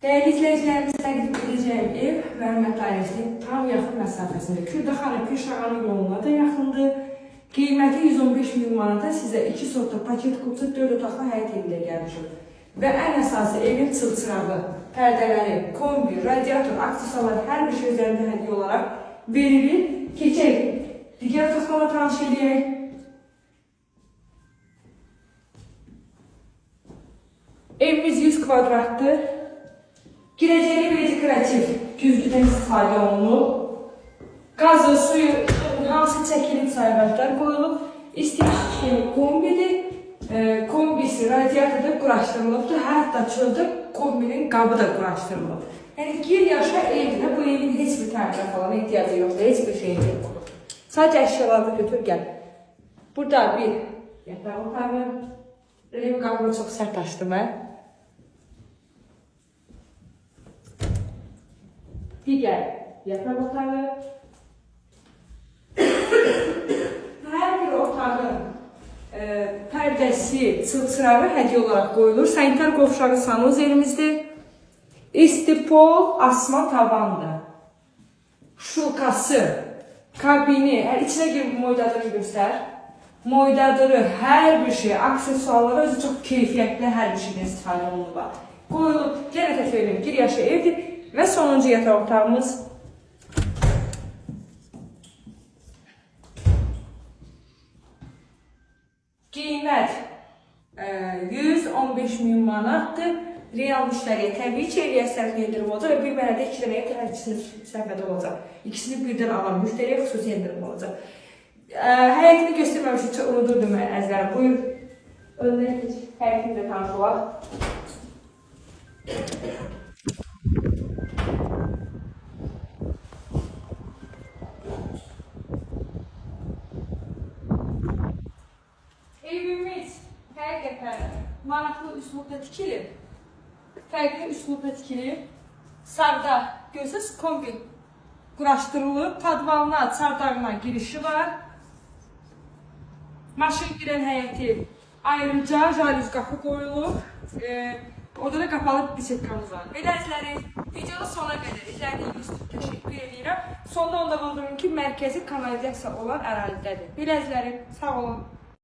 Değerli izleyicilerimiz, təqdim edəcəyim ev Məhəmməd dairəsinin tam yaxın məsafəsində. Kürdəxana Pirşağanı yoluna da yaxındır. Qiyməti 115 min manata sizə 2 sotda paket kutu 4 otaqlı həyət evilə gəlmişim. Və ən əsası evin çılçırağı, pərdələri, kombi, radiator, aksesuarlar hər bir şey üzərində hədiyyə olaraq verilir. Keçək, digər otaqlarla tanış edək. Evimiz 100 kvadratdır. Girəcəyi bir dekorativ güzgüdən istifadə olunub. Qazı, suyu, hansı çəkilib sayğaclar qoyulub. İstifadə kimi kombidir. Kombisi radiatorda quraşdırılıbdır. Hətta çöldə kombinin qabı da quraşdırılıb. Yəni gir yaşa evdə bu evin heç bir tərcə falan ehtiyacı yoxdur. Heç bir şey yoxdur. Sadəcə əşyalarını götür gəl. Burada bir yataq otağı. Ev qapını çox sərt açdım mən. Digər yataq otağı. Hər bir otağın pərdəsi, çılçırağı hədiyyə olaraq qoyulur. Sanitar qovşağı sanuzelimizdir. İstipol asma tavandır. Şulkası, kabini, içine girib moydadırı göstər. Moydadırı, hər bir şey, aksesuarları özü çox keyfiyyətli hər bir şeydən istifadə olunur. Qoyulub, yenə təkrar edeyim, gir yaşa evdir. Və sonuncu yataq otağımız. Qiymət 115 min manatdır. Real müştəriyə təbii ki, eliyə sərf endirim olacaq və bir mənədə 2 dənəyə hər ikisini sərfədə olacaq. İkisini birdən alan müştəriyə xüsusi endirim olacaq. Həyətini göstərməmişim, çox unudurdum mən əzbərim. Buyur, önünə heç həyətini də tanış olaq. Evimiz həqiqətən maraqlı üslubda tikilib. Fərqli üslubda tikilib. Sağda görsəz kombi quraşdırılıb. Padvalına, çardağına girişi var. Maşın girən həyəti ayrıca jalüz qapı qoyulub. Orada da qapalı bir setkamız var. Beləzləri videonu sona qədər izlədiyiniz üçün təşəkkür edirəm. Sonda onda bildirim ki, mərkəzi kanalizasiya olan ərazidədir. Beləzləri sağ olun.